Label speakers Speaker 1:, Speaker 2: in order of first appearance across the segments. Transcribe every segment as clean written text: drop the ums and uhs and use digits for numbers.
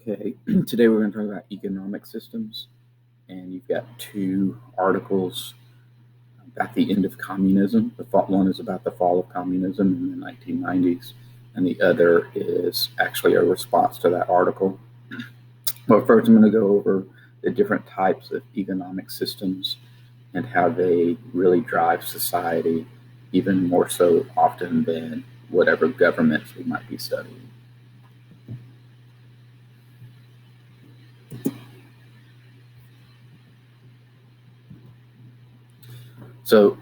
Speaker 1: Okay, today we're going to talk about economic systems, and you've got two articles at the end of communism. One is about the fall of communism in the 1990s, and the other is actually a response to that article. Well, first I'm going to go over the different types of economic systems and how they really drive society, even more so often than whatever governments we might be studying. So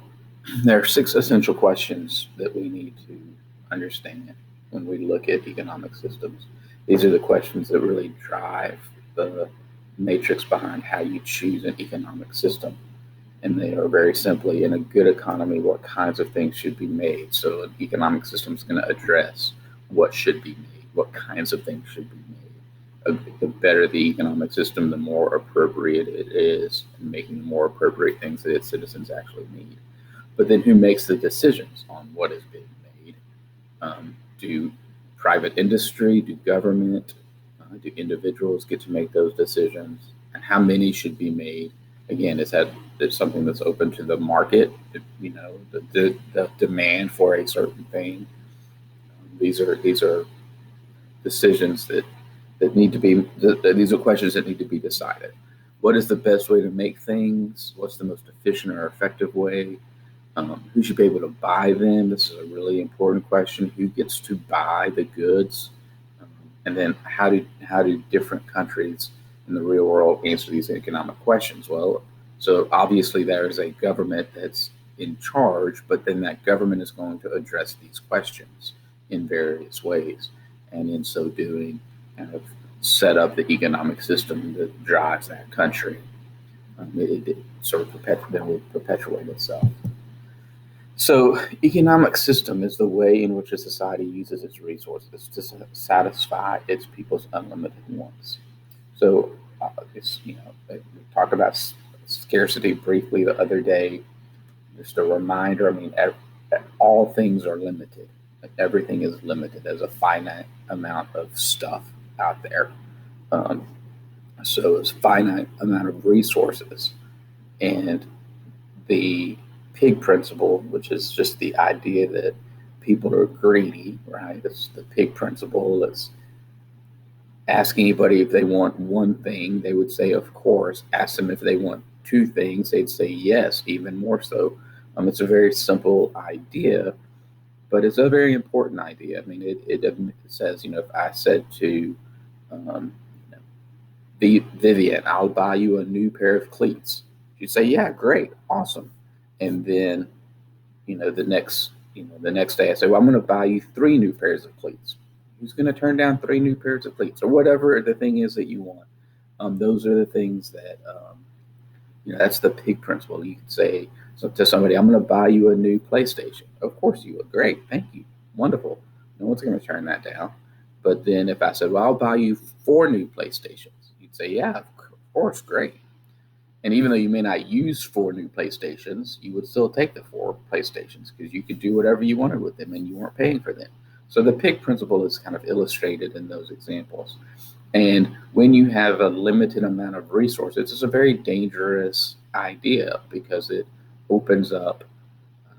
Speaker 1: there are six essential questions that we need to understand when we look at economic systems. These are the questions that really drive the matrix behind how you choose an economic system. And they are very simply, in a good economy, what kinds of things should be made. So an economic system is going to address what should be made, what kinds of things should be made. The better the economic system, the more appropriate it is in making the more appropriate things that its citizens actually need. But then who makes the decisions on what is being made? Do private industry, do government, do individuals get to make those decisions? And how many should be made? Again, is that it's something that's open to the market? The demand for a certain thing. These are decisions that need to be. These are questions that need to be decided. What is the best way to make things? What's the most efficient or effective way? Who should be able to buy them? This is a really important question. Who gets to buy the goods? And then how do different countries in the real world answer these economic questions? Well, so obviously there is a government that's in charge, but then that government is going to address these questions in various ways, and in so doing, kind of set up the economic system that drives that country. It sort of will perpetuate itself. So, economic system is the way in which a society uses its resources to satisfy its people's unlimited wants. So, we talked about scarcity briefly the other day. Just a reminder. I mean, all things are limited. Like everything is limited. There's a finite amount of stuff out there. Um, so, it's finite amount of resources, and the pig principle, which is just the idea that people are greedy, right? It's the pig principle. It's ask anybody if they want one thing, they would say, of course. Ask them if they want two things, they'd say yes, even more so. It's a very simple idea, but it's a very important idea. I mean, it says, if I said to um, Vivian, I'll buy you a new pair of cleats. She'd say, yeah, great, awesome. And then the next day I say, well, I'm going to buy you three new pairs of cleats. Who's going to turn down three new pairs of cleats or whatever the thing is that you want? Those are the things that, that's the pig principle. You could say to somebody, I'm going to buy you a new PlayStation. Of course you would. Great. Thank you. Wonderful. No one's going to turn that down. But then if I said, well, I'll buy you four new PlayStations, you'd say, yeah, of course. Great. And even though you may not use four new PlayStations, you would still take the four PlayStations because you could do whatever you wanted with them and you weren't paying for them. So the pig principle is kind of illustrated in those examples. And when you have a limited amount of resources, it's a very dangerous idea because it opens up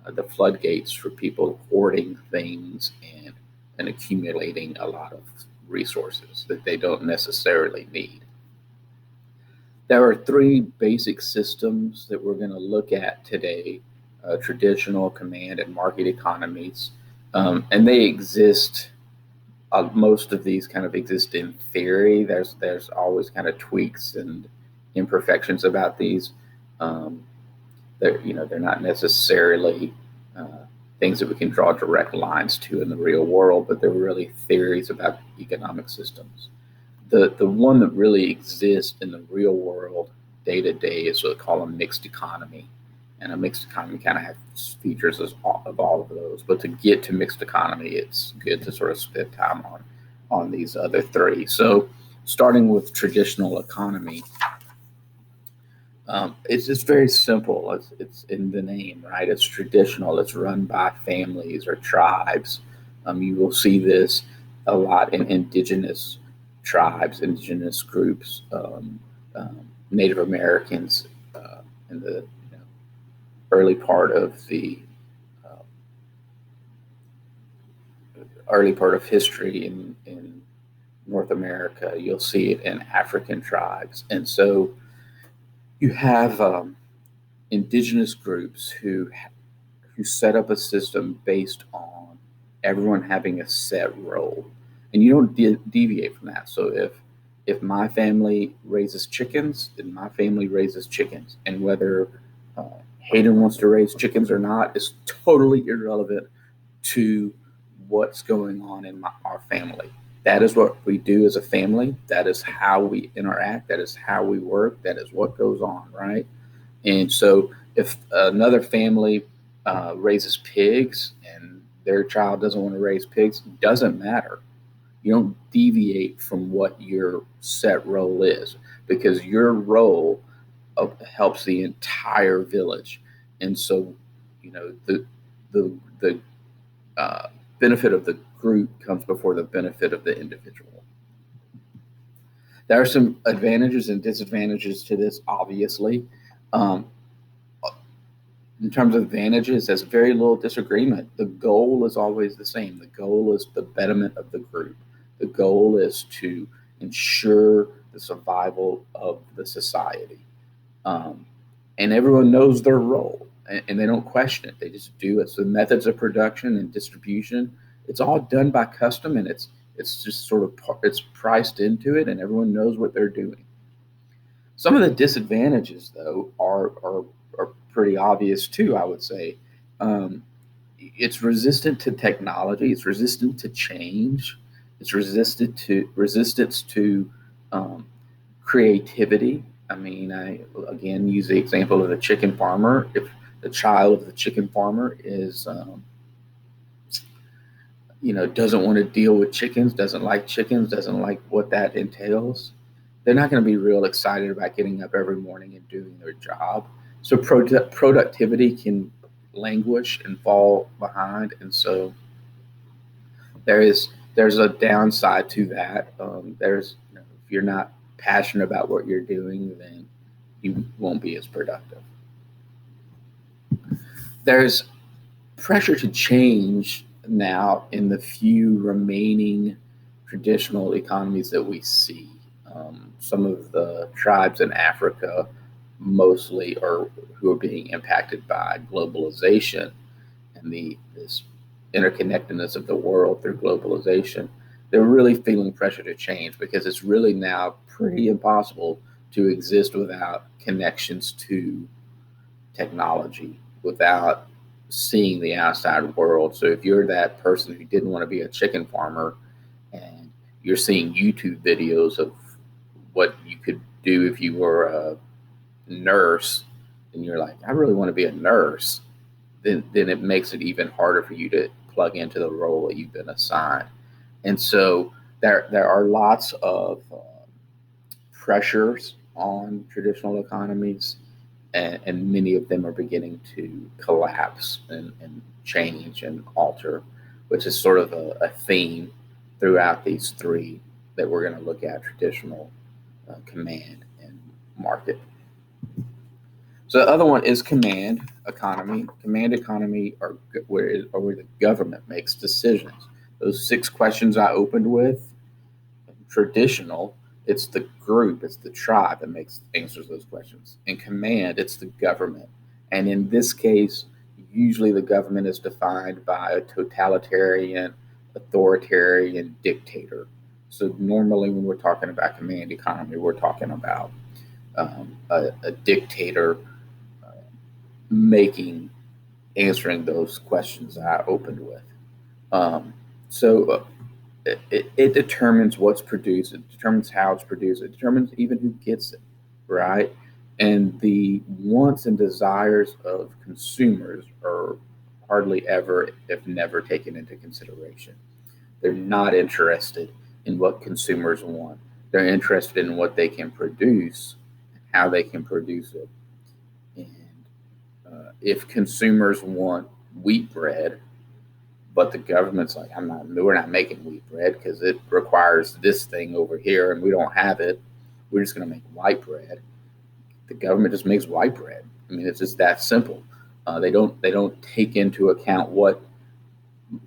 Speaker 1: the floodgates for people hoarding things and accumulating a lot of resources that they don't necessarily need. There are three basic systems that we're going to look at today: traditional, command, and market economies. And they exist. Most of these kind of exist in theory. There's always kind of tweaks and imperfections about these. Um, they're not necessarily uh, things that we can draw direct lines to in the real world, but they're really theories about economic systems. The one that really exists in the real world day to day is what they call a mixed economy, and a mixed economy kind of has features of all of those. But to get to mixed economy, it's good to sort of spend time on these other three. So, starting with traditional economy, it's just very simple. It's in the name, right? It's traditional. It's run by families or tribes. You will see this a lot in indigenous tribes, indigenous groups, Native Americans in the early part of the uh, early part of history in North America. You'll see it in African tribes, and so you have indigenous groups who set up a system based on everyone having a set role, and you don't deviate from that. So if my family raises chickens, then my family raises chickens, and whether uh, Hayden wants to raise chickens or not is totally irrelevant to what's going on in our family. That is what we do as a family. That is how we interact. That is how we work. That is what goes on, right? And so, if another family raises pigs and their child doesn't want to raise pigs, it doesn't matter. You don't deviate from what your set role is because your role helps the entire village. And so, the uh, benefit of the group comes before the benefit of the individual. There are some advantages and disadvantages to this, obviously. Um, in terms of advantages, there's very little disagreement. The goal is always the same. The goal is the betterment of the group. The goal is to ensure the survival of the society. Um, and everyone knows their role and they don't question it. They just do it. So the methods of production and distribution, it's all done by custom and it's just sort of it's priced into it and everyone knows what they're doing. Some of the disadvantages, though, are pretty obvious too. I would say it's resistant to technology. It's resistant to change. It's resistance to um, creativity. I mean, I again use the example of the chicken farmer. If the child of the chicken farmer is doesn't want to deal with chickens, doesn't like what that entails, they're not going to be real excited about getting up every morning and doing their job. So productivity can languish and fall behind, and so there's a downside to that. If you're not passionate about what you're doing, then you won't be as productive. There's pressure to change now in the few remaining traditional economies that we see. Some of the tribes in Africa, mostly, are who are being impacted by globalization and this interconnectedness of the world through globalization. They're really feeling pressure to change because it's really now pretty impossible to exist without connections to technology, without seeing the outside world. So if you're that person who didn't want to be a chicken farmer and you're seeing YouTube videos of what you could do if you were a nurse, and you're like, I really want to be a nurse, then it makes it even harder for you to plug into the role that you've been assigned. And so there are lots of pressures on traditional economies, and many of them are beginning to collapse and change and alter, which is sort of a theme throughout these three that we're going to look at: traditional, command, and market. So the other one is command economy. Command economy are where the government makes decisions. Those six questions I opened with, traditional, it's the group, it's the tribe that makes answers those questions. In command, it's the government. And in this case, usually the government is defined by a totalitarian, authoritarian dictator. So normally when we're talking about command economy, we're talking about a dictator uh, making answering those questions I opened with. Um, so it determines what's produced, it determines how it's produced, it determines even who gets it, right? And the wants and desires of consumers are hardly ever, if never, taken into consideration. They're not interested in what consumers want. They're interested in what they can produce, how they can produce it. And if consumers want wheat bread, but the government's like, we're not making wheat bread because it requires this thing over here and we don't have it. We're just going to make white bread. The government just makes white bread. I mean, it's just that simple. They don't take into account what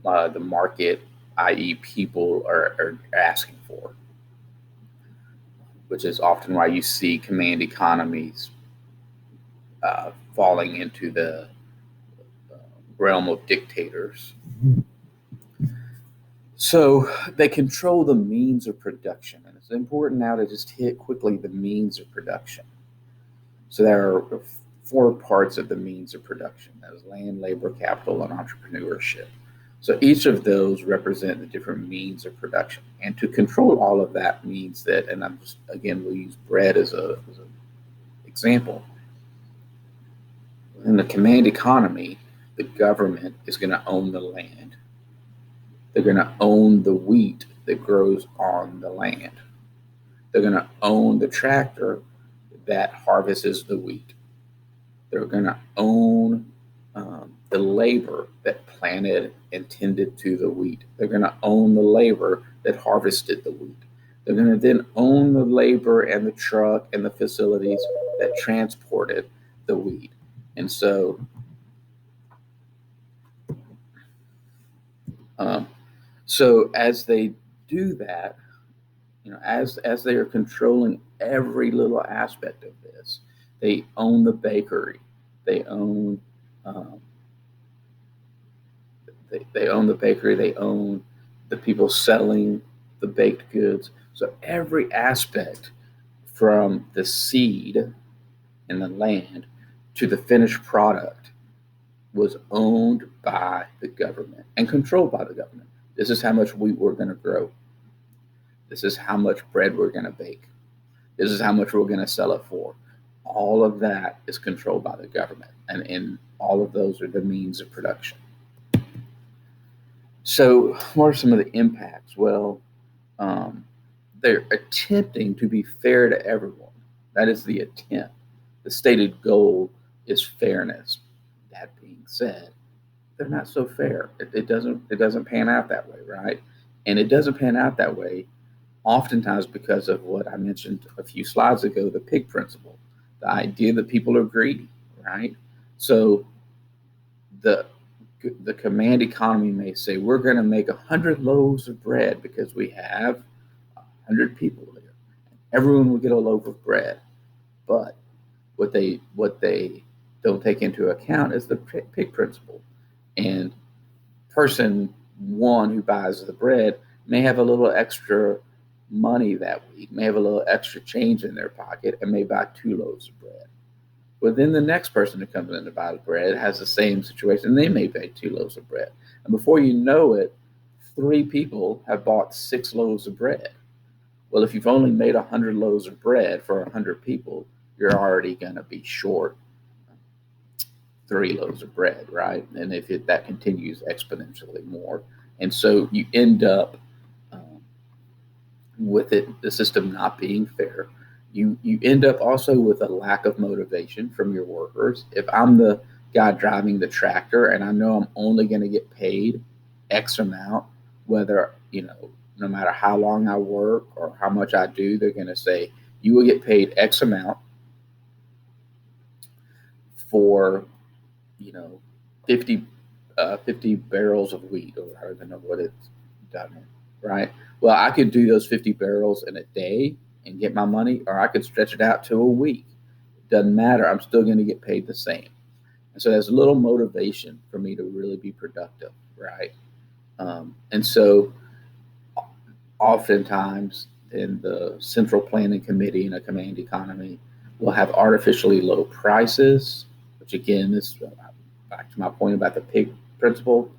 Speaker 1: the market, i.e., people are asking for, which is often why you see command economies falling into the realm of dictators. So they control the means of production, and it's important now to just hit quickly the means of production. So there are four parts of the means of production: that is land, labor, capital, and entrepreneurship. So each of those represent the different means of production, and to control all of that means that, and I'm just again we'll use bread as an example. In the command economy, the government is going to own the land. They're going to own the wheat that grows on the land. They're going to own the tractor that harvests the wheat. They're going to own the labor that planted and tended to the wheat. They're going to own the labor that harvested the wheat. They're going to then own the labor and the truck and the facilities that transported the wheat. And so as they do that, as they are controlling every little aspect of this, they own the bakery, they own they own the bakery, they own the people selling the baked goods. So every aspect, from the seed in the land to the finished product, was owned by the government and controlled by the government. This is how much wheat we're going to grow. This is how much bread we're going to bake. This is how much we're going to sell it for. All of that is controlled by the government, and all of those are the means of production. So, what are some of the impacts? Well, they're attempting to be fair to everyone. That is the attempt. The stated goal is fairness. That being said, they're not so fair. It doesn't pan out that way, right? And it doesn't pan out that way oftentimes because of what I mentioned a few slides ago, the pig principle, the idea that people are greedy, right? So the command economy may say, we're going to make 100 loaves of bread because we have 100 people here. Everyone will get a loaf of bread. But what they don't take into account is the pig principle. And person one who buys the bread may have a little extra money that week, may have a little extra change in their pocket, and may buy 2 loaves of bread. But then the next person who comes in to buy the bread has the same situation. They may buy 2 loaves of bread. And before you know it, 3 people have bought 6 loaves of bread. Well, if you've only made 100 loaves of bread for 100 people, you're already going to be short 3 loaves of bread, right? And if that continues exponentially more. And so you end up with the system not being fair. You end up also with a lack of motivation from your workers. If I'm the guy driving the tractor and I know I'm only going to get paid X amount, whether, no matter how long I work or how much I do, they're going to say, you will get paid X amount for, 50 barrels of wheat, or I don't even know what it's done, right? Well, I could do those 50 barrels in a day and get my money, or I could stretch it out to a week. Doesn't matter. I'm still going to get paid the same. And so there's little motivation for me to really be productive, right? And so oftentimes in the central planning committee in a command economy, we'll have artificially low prices, which again is back to my point about the pig principle.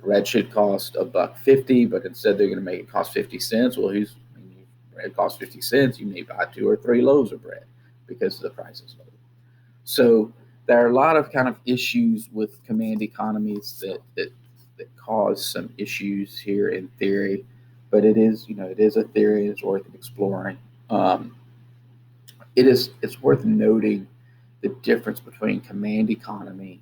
Speaker 1: Bread should cost $1.50, but instead they're going to make it cost 50 cents. Well, bread costs 50 cents, you may buy 2 or 3 loaves of bread because the price is low. So there are a lot of kind of issues with command economies that cause some issues here in theory, but it is a theory. It's worth exploring. It's worth noting the difference between command economy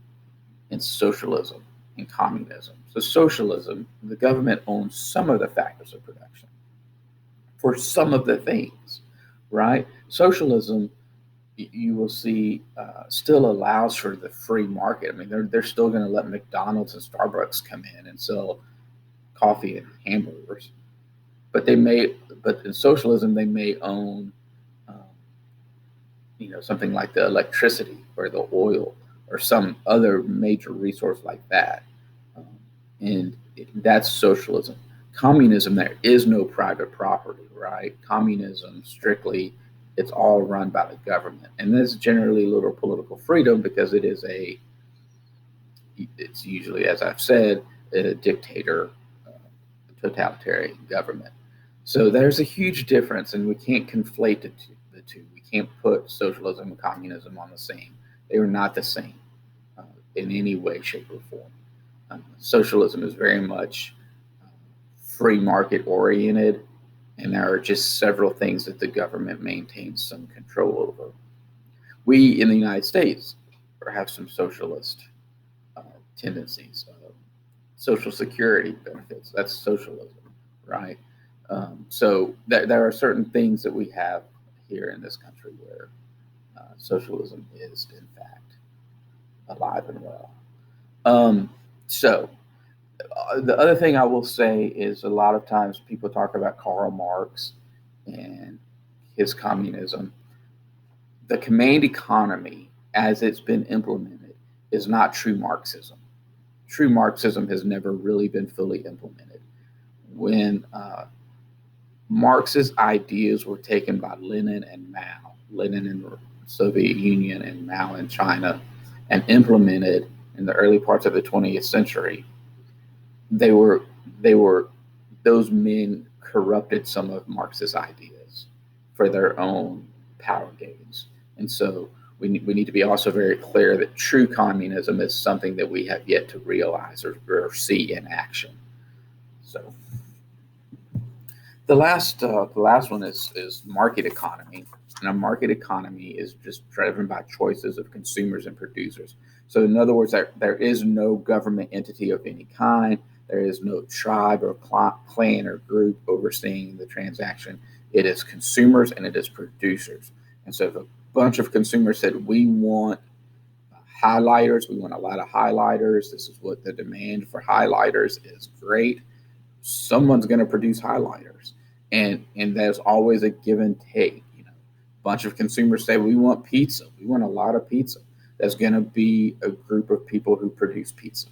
Speaker 1: and socialism. and communism. So socialism, the government owns some of the factors of production for some of the things, right? Socialism, you will see, still allows for the free market. I mean, they're still going to let McDonald's and Starbucks come in and sell coffee and hamburgers, but but in socialism, they may own, um, something like the electricity or the oil or some other major resource like that. Um, and that's socialism. Communism, there is no private property, right? Communism, strictly, it's all run by the government. And there's generally little political freedom because it's usually, as I've said, a dictator, totalitarian government. So there's a huge difference, and we can't conflate the two. We can't put socialism and communism on the same. They are not the same uh, in any way, shape, or form. Socialism is very much uh, free market oriented, and there are just several things that the government maintains some control over. We in the United States have some socialist uh, tendencies. Social security benefits, that's socialism, right? So there are certain things that we have here in this country where socialism is, in fact, alive and well. Um, so the other thing I will say is a lot of times people talk about Karl Marx and his communism. The command economy, as it's been implemented, is not true Marxism. True Marxism has never really been fully implemented. When Marx's ideas were taken by Lenin and Mao, Lenin in the Soviet Union and Mao in China, and implemented in the early parts of the 20th century, they were they were those men corrupted some of Marx's ideas for their own power gains. And so we need to be also very clear that true communism is something that we have yet to realize or see in action. So the last one is market economy, and a market economy is just driven by choices of consumers and producers. So in other words, there is no government entity of any kind. There is no tribe or clan or group overseeing the transaction. It is consumers and it is producers. And so if a bunch of consumers said, we want highlighters, we want a lot of highlighters, this is what the demand for highlighters is, great, someone's going to produce highlighters, and there's always a give and take. A bunch of consumers say, we want pizza, we want a lot of pizza. There's going to be a group of people who produce pizza,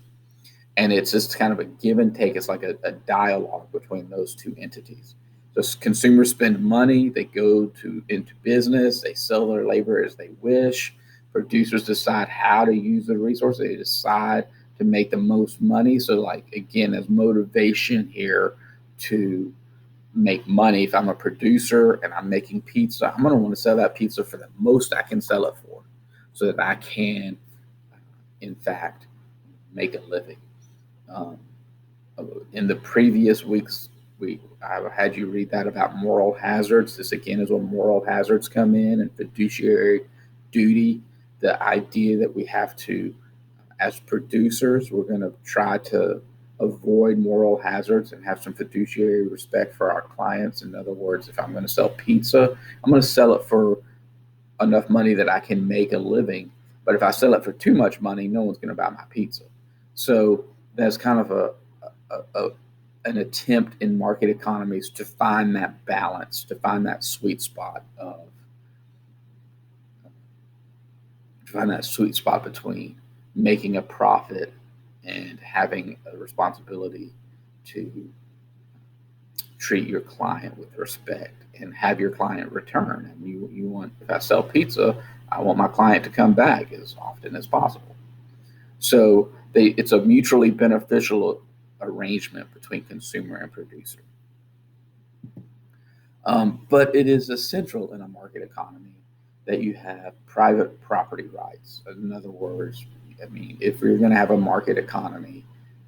Speaker 1: and it's just kind of a give and take. It's like a dialogue between those two entities. So consumers spend money, they go into business, they sell their labor as they wish. Producers decide how to use the resource, they decide to make the most money. So, like, again, there's motivation here to make money. If I'm a producer and I'm making pizza, I'm going to want to sell that pizza for the most I can sell it for so that I can, in fact, make a living. Um, in the previous weeks, I had you read that about moral hazards. This again is where moral hazards come in, and fiduciary duty. The idea that we have to, as producers, we're going to try to avoid moral hazards and have some fiduciary respect for our clients. In other words, if I'm going to sell pizza, I'm going to sell it for enough money that I can make a living. But if I sell it for too much money, no one's going to buy my pizza. So that's kind of an attempt in market economies to find that balance, to find that sweet spot between making a profit and having a responsibility to treat your client with respect and have your client return. And you want, if I sell pizza, I want my client to come back as often as possible. So it's a mutually beneficial arrangement between consumer and producer. But it is essential in a market economy that you have private property rights. In other words, I mean, if you're going to have a market economy,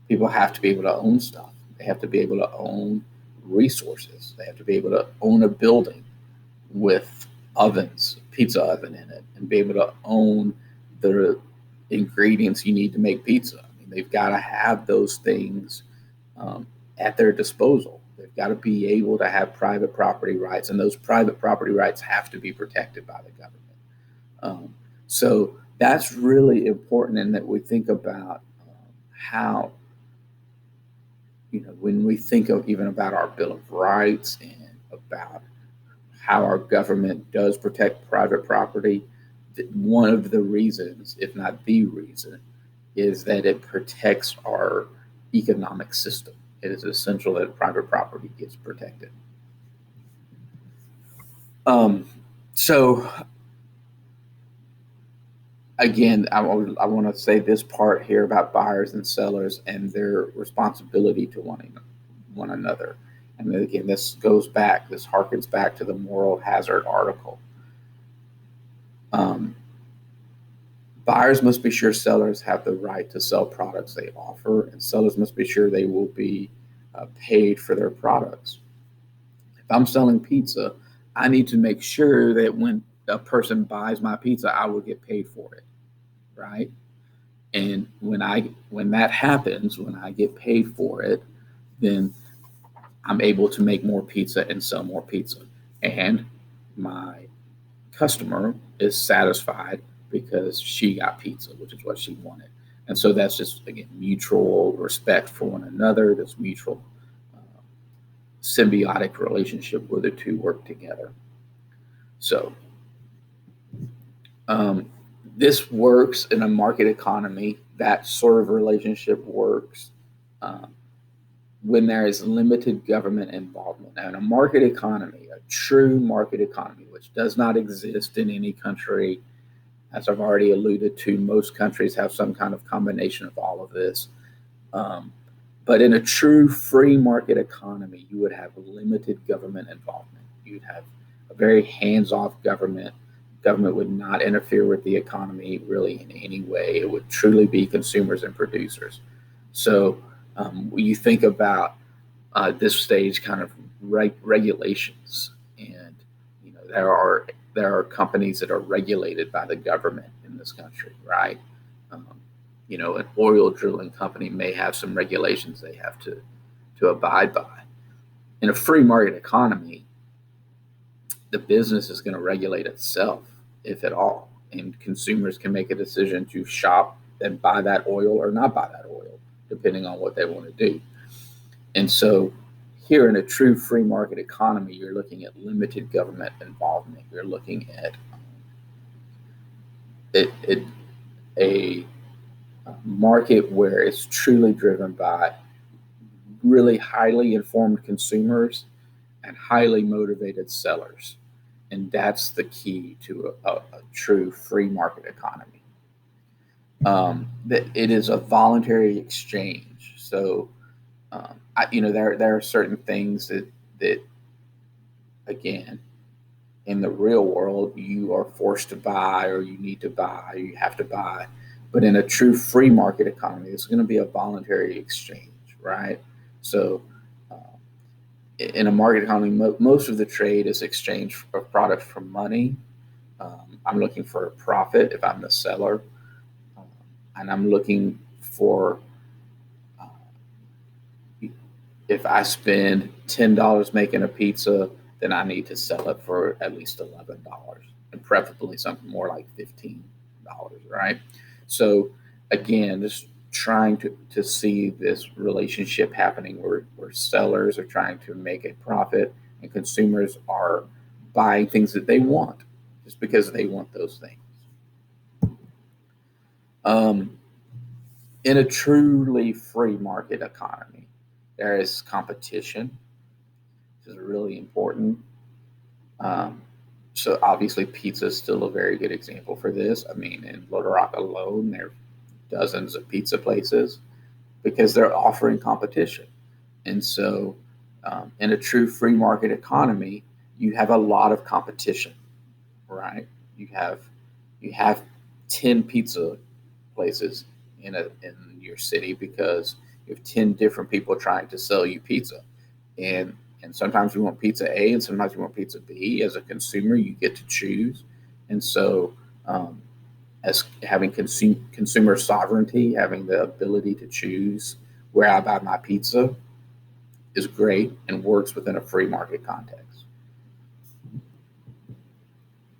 Speaker 1: people have to be able to own stuff. They have to be able to own resources. They have to be able to own a building with ovens, pizza oven in it, and be able to own the ingredients you need to make pizza. I mean, They've got to have those things um, at their disposal. They've got to be able to have private property rights, and those private property rights have to be protected by the government. Um, so that's really important, in that we think about how, when we think of even about our Bill of Rights and about how our government does protect private property, one of the reasons, if not the reason, is that it protects our economic system. It is essential that private property gets protected. Um, so again, I want to say this part here about buyers and sellers and their responsibility to one another. And again, this harkens back to the moral hazard article. Um, Buyers must be sure sellers have the right to sell products they offer, and sellers must be sure they will be paid for their products. If I'm selling pizza, I need to make sure that when a person buys my pizza, I will get paid for it, right? And when that happens, when I get paid for it, then I'm able to make more pizza and sell more pizza. And my customer is satisfied because she got pizza, which is what she wanted. And so that's just, again, mutual respect for one another, this mutual symbiotic relationship where the two work together. So this works in a market economy. That sort of relationship works when there is limited government involvement. Now, in a market economy, a true market economy, which does not exist in any country, as I've already alluded to, most countries have some kind of combination of all of this. But in a true free market economy, you would have limited government involvement. You'd have a very hands-off government. Government would not interfere with the economy really in any way. It would truly be consumers and producers. So when you think about this stage kind of regulations, and there are companies that are regulated by the government in this country, right? Um, an oil drilling company may have some regulations they have to abide by. In a free market economy, the business is going to regulate itself, if at all, and consumers can make a decision to shop and buy that oil or not buy that oil, depending on what they want to do. And so here in a true free market economy, you're looking at limited government involvement. You're looking at a market where it's truly driven by really highly informed consumers and highly motivated sellers. And that's the key to a true free market economy. That it is a voluntary exchange. So, there are certain things that again, in the real world, you are forced to buy, or you need to buy, or you have to buy. But in a true free market economy, it's going to be a voluntary exchange, right? So, in a market economy, most of the trade is exchange of product for money. I'm looking for a profit if I'm the seller, um, and I'm looking for uh, if I spend $10 making a pizza, then I need to sell it for at least $11, and preferably something more like $15, right? So again, just trying to see this relationship happening where sellers are trying to make a profit and consumers are buying things that they want just because they want those things. Um, in a truly free market economy, there is competition, which is really important. Um, so obviously, pizza is still a very good example for this. I mean, in Little Rock alone, there are dozens of pizza places because they're offering competition. And so, in a true free market economy, you have a lot of competition, right? You have 10 pizza places in your city because you have 10 different people trying to sell you pizza. And sometimes you want pizza A, and sometimes you want pizza B. As a consumer, you get to choose. And so, um, as having consumer sovereignty, having the ability to choose where I buy my pizza is great and works within a free market context.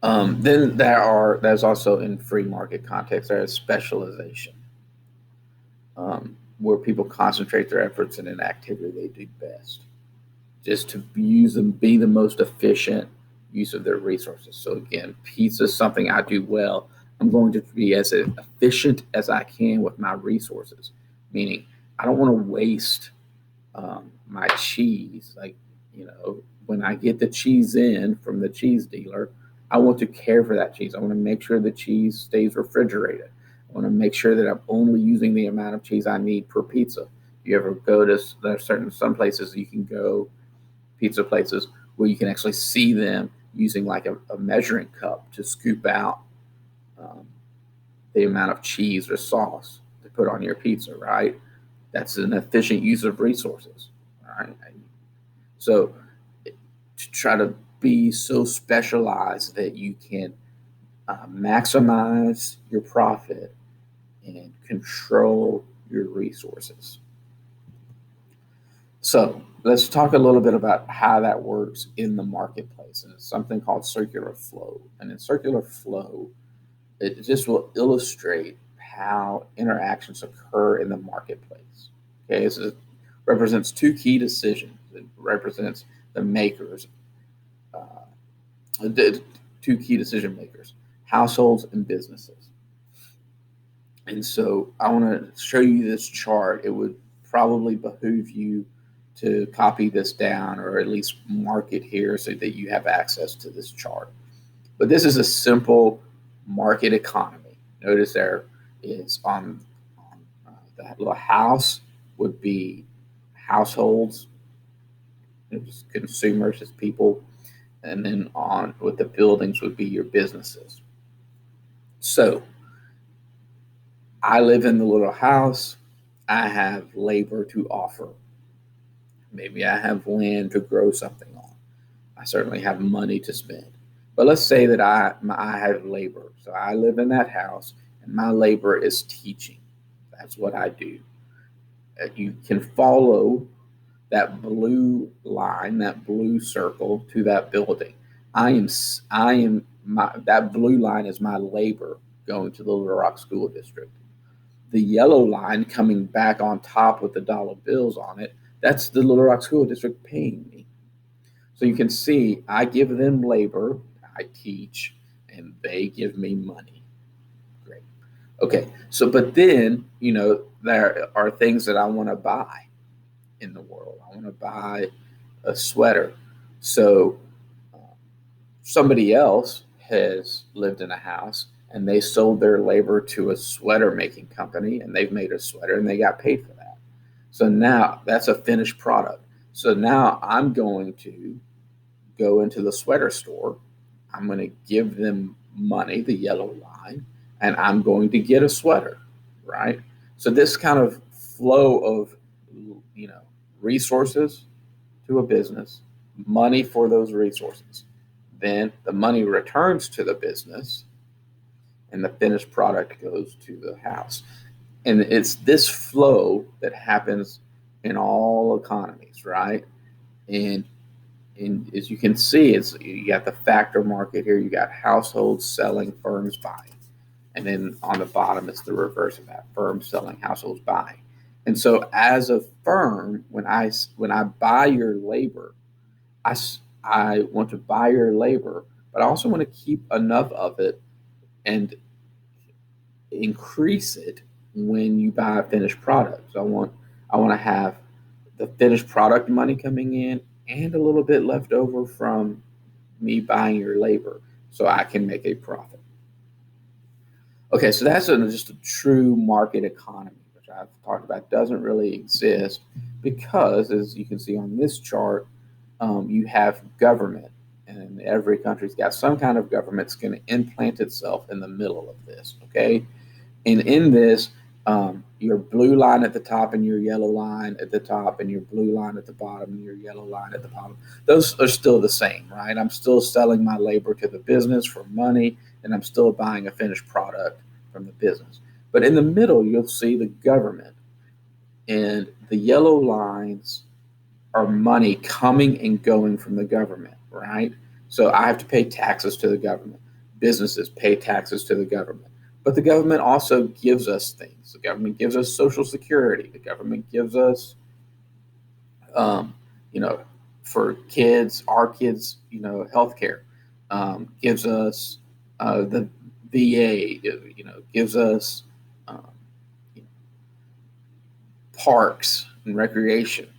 Speaker 1: Then there's also in free market context, there is specialization, where people concentrate their efforts in an activity they do best, just to use and be the most efficient use of their resources. So again, pizza is something I do well. I'm going to be as efficient as I can with my resources, meaning I don't want to waste my cheese. Like, when I get the cheese in from the cheese dealer, I want to care for that cheese. I want to make sure the cheese stays refrigerated. I want to make sure that I'm only using the amount of cheese I need per pizza. You ever go to some places you can go, pizza places, where you can actually see them using like a measuring cup to scoop out um, the amount of cheese or sauce to put on your pizza, right? That's an efficient use of resources, right? So to try to be so specialized that you can maximize your profit and control your resources. So let's talk a little bit about how that works in the marketplace. And it's something called circular flow. And in circular flow, it just will illustrate how interactions occur in the marketplace. Okay, so it represents two key decisions. It represents the makers, the two key decision makers, households and businesses. And so I want to show you this chart. It would probably behoove you to copy this down or at least mark it here so that you have access to this chart. But this is a simple market economy. Notice there is on that little house would be households, just consumers, just people, and then on with the buildings would be your businesses. So I live in the little house. I have labor to offer. Maybe I have land to grow something on. I certainly have money to spend. But let's say that I have labor. So I live in that house and my labor is teaching. That's what I do. You can follow that blue line, that blue circle to that building. I am that blue line is my labor going to the Little Rock School District. The yellow line coming back on top with the dollar bills on it, that's the Little Rock School District paying me. So you can see I give them labor, I teach, and they give me money. Great. Okay. So, but then, there are things that I want to buy in the world. I want to buy a sweater. So somebody else has lived in a house and they sold their labor to a sweater making company and they've made a sweater and they got paid for that. So now that's a finished product. So now I'm going to go into the sweater store. I'm going to give them money, the yellow line, and I'm going to get a sweater, right? So this kind of flow of, resources to a business, money for those resources. Then the money returns to the business and the finished product goes to the house. And it's this flow that happens in all economies, right? And as you can see, you got the factor market here. You got households selling, firms buying, and then on the bottom it's the reverse of that: firms selling, households buying. And so, as a firm, when I buy your labor, I want to buy your labor, but I also want to keep enough of it and increase it when you buy a finished product. So I want to have the finished product money coming in and a little bit left over from me buying your labor so I can make a profit. Okay, so that's just a true market economy, which I've talked about doesn't really exist because, as you can see on this chart, you have government, and every country's got some kind of government that's going to implant itself in the middle of this, okay? And in this, your blue line at the top and your yellow line at the top and your blue line at the bottom and your yellow line at the bottom, those are still the same, right? I'm still selling my labor to the business for money and I'm still buying a finished product from the business. But in the middle, you'll see the government, and the yellow lines are money coming and going from the government, right? So I have to pay taxes to the government. Businesses pay taxes to the government. But the government also gives us things. The government gives us Social Security. The government gives us, um, you know, for kids, our kids, health care. Gives us the VA, gives us um, parks and recreation.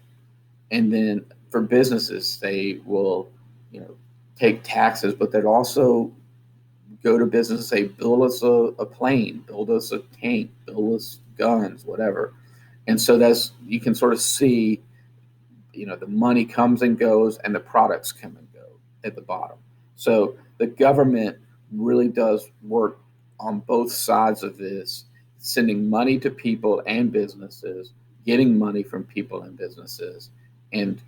Speaker 1: And then for businesses, they will, take taxes, but they'd also go to business and say, build us a plane, build us a tank, build us guns, whatever. And so that's, you can sort of see, the money comes and goes and the products come and go at the bottom. So the government really does work on both sides of this, sending money to people and businesses, getting money from people and businesses, and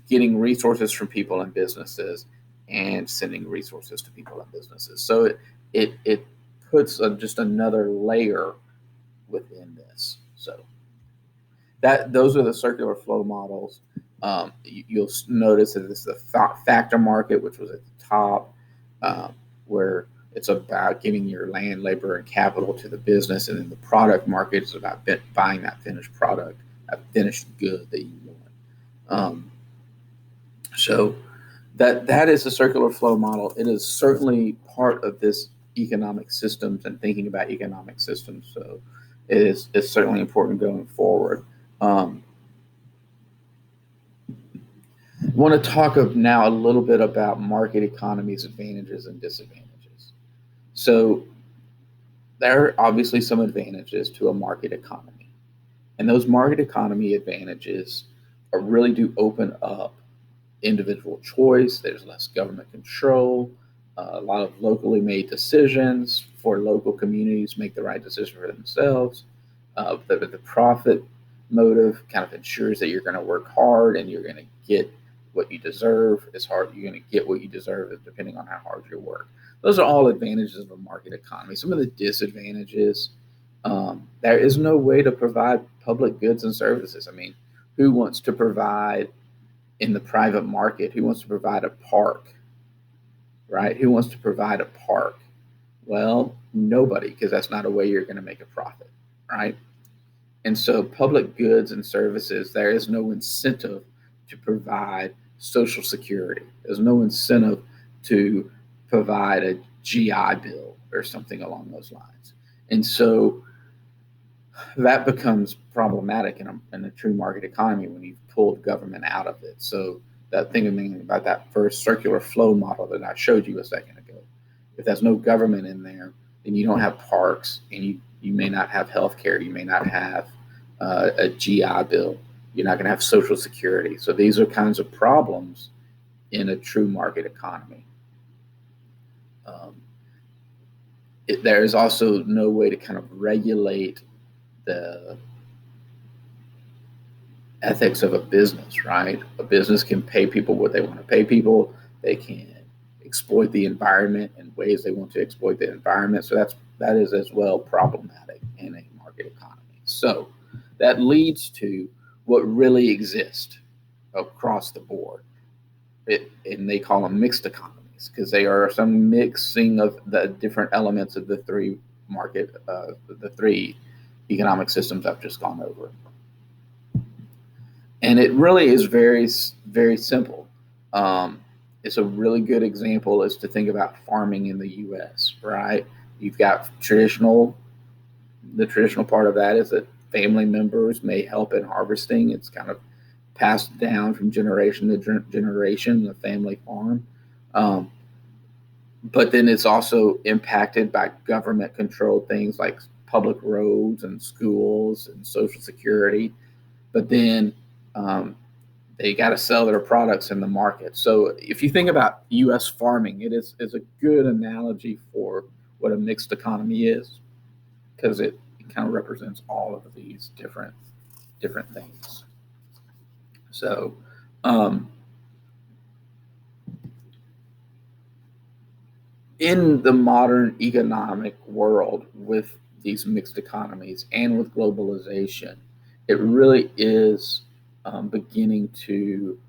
Speaker 1: getting resources from people and businesses, and sending resources to people and businesses. So it puts just another layer within this. So those are the circular flow models. You'll notice that this is the factor market, which was at the top, where it's about getting your land, labor, and capital to the business, and then the product market is about buying that finished product, that finished good that you want. So that is the circular flow model. It is certainly part of this economic systems and thinking about economic systems. So it's certainly important going forward. I want to talk now a little bit about market economies, advantages and disadvantages. So there are obviously some advantages to a market economy, and those market economy advantages really do open up individual choice. There's less government control, a lot of locally made decisions for local communities make the right decision for themselves. The profit motive kind of ensures that you're going to work hard and you're going to get what you deserve. It's hard. You're going to get what you deserve depending on how hard you work. Those are all advantages of a market economy. Some of the disadvantages, there is no way to provide public goods and services. I mean, who wants to provide in the private market? Who wants to provide a park, right? Who wants to provide a park? Well, nobody, because that's not a way you're going to make a profit, right? And so, public goods and services, there is no incentive to provide Social Security. There's no incentive to provide a GI Bill or something along those lines. And so, that becomes problematic in a true market economy when you've pulled government out of it. So, that thinking about that first circular flow model that I showed you a second ago, if there's no government in there, then you don't have parks, and you may not have health care, you may not have a GI Bill, you're not going to have Social Security. So these are kinds of problems in a true market economy. There is also no way to kind of regulate the ethics of a business, right? A business can pay people what they want to pay people. They can exploit the environment in ways they want to exploit the environment. So that is as well problematic in a market economy. So that leads to what really exists across the board. And they call them mixed economies because they are some mixing of the different elements of the three economic systems I've just gone over. And it really is very, very simple. It's a really good example is to think about farming in the U.S., right? You've got the traditional part of that is that family members may help in harvesting. It's kind of passed down from generation to generation, the family farm. But then it's also impacted by government controlled things like public roads and schools and Social Security. But then they got to sell their products in the market. So if you think about U.S. farming, it is a good analogy for what a mixed economy is because it kind of represents all of these different things. So in the modern economic world with these mixed economies and with globalization, it really is beginning to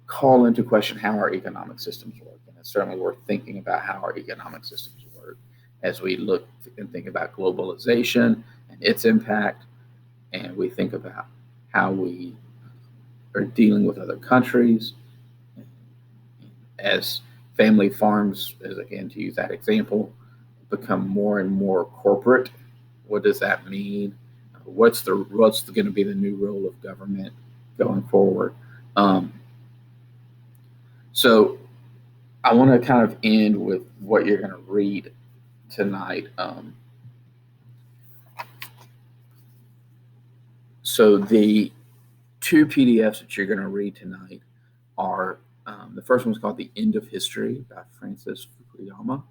Speaker 1: call into question how our economic systems work. And it's certainly worth thinking about how our economic systems work as we look and think about globalization and its impact, and we think about how we are dealing with other countries as family farms, as again to use that example, become more and more corporate. What does that mean? What's going to be the new role of government going forward? So I want to kind of end with what you're going to read tonight. So the two PDFs that you're going to read tonight are the first one's called The End of History by Francis Fukuyama.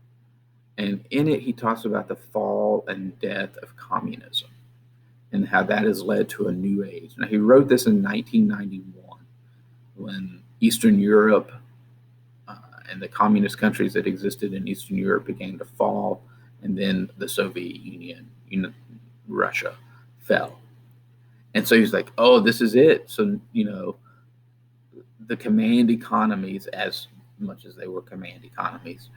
Speaker 1: And in it, he talks about the fall and death of communism and how that has led to a new age. Now, he wrote this in 1991 when Eastern Europe and the communist countries that existed in Eastern Europe began to fall, and then the Soviet Union, Russia, fell. And so he's like, oh, this is it. So, the command economies, as much as they were command economies,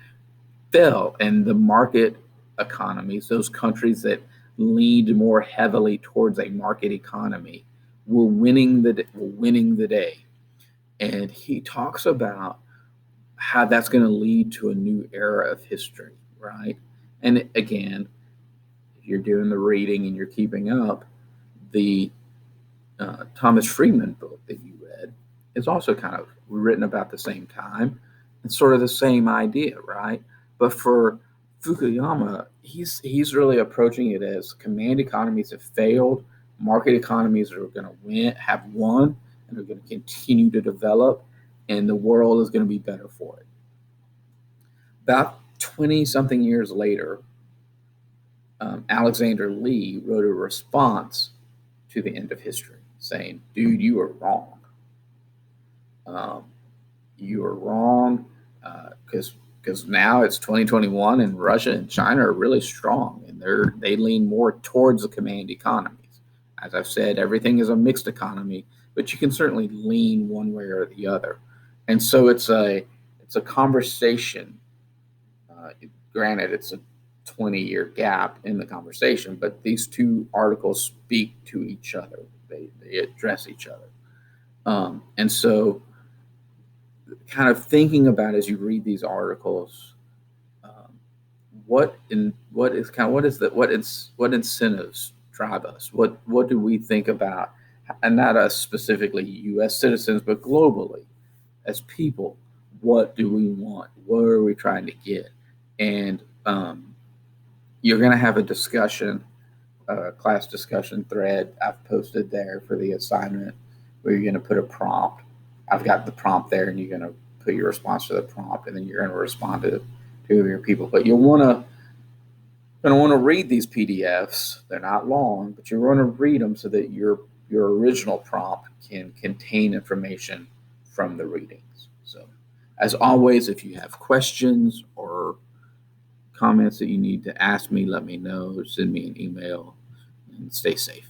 Speaker 1: fell, and the market economies, those countries that leaned more heavily towards a market economy, were winning the day. And he talks about how that's going to lead to a new era of history, right? And again, if you're doing the reading and you're keeping up, the Thomas Friedman book that you read is also kind of written about the same time. It's sort of the same idea, right? But for Fukuyama, he's really approaching it as command economies have failed, market economies are going to have won, and are going to continue to develop, and the world is going to be better for it. About 20-something years later, Alexander Lee wrote a response to The End of History, saying, dude, you are wrong. You are wrong because now it's 2021 and Russia and China are really strong, and they lean more towards the command economies. As I've said, everything is a mixed economy, but you can certainly lean one way or the other. And so it's a conversation. Granted, it's a 20-year gap in the conversation, but these two articles speak to each other. They address each other. And so kind of thinking about as you read these articles, what incentives drive us? What do we think about, and not us specifically U.S. citizens, but globally as people? What do we want? What are we trying to get? And you're going to have a discussion, class discussion thread I've posted there for the assignment, where you're going to put a prompt. I've got the prompt there, and you're going to put your response to the prompt, and then you're going to respond to your people. But you'll want to read these PDFs. They're not long, but you're going to read them so that your original prompt can contain information from the readings. So, as always, if you have questions or comments that you need to ask me, let me know. Send me an email, and stay safe.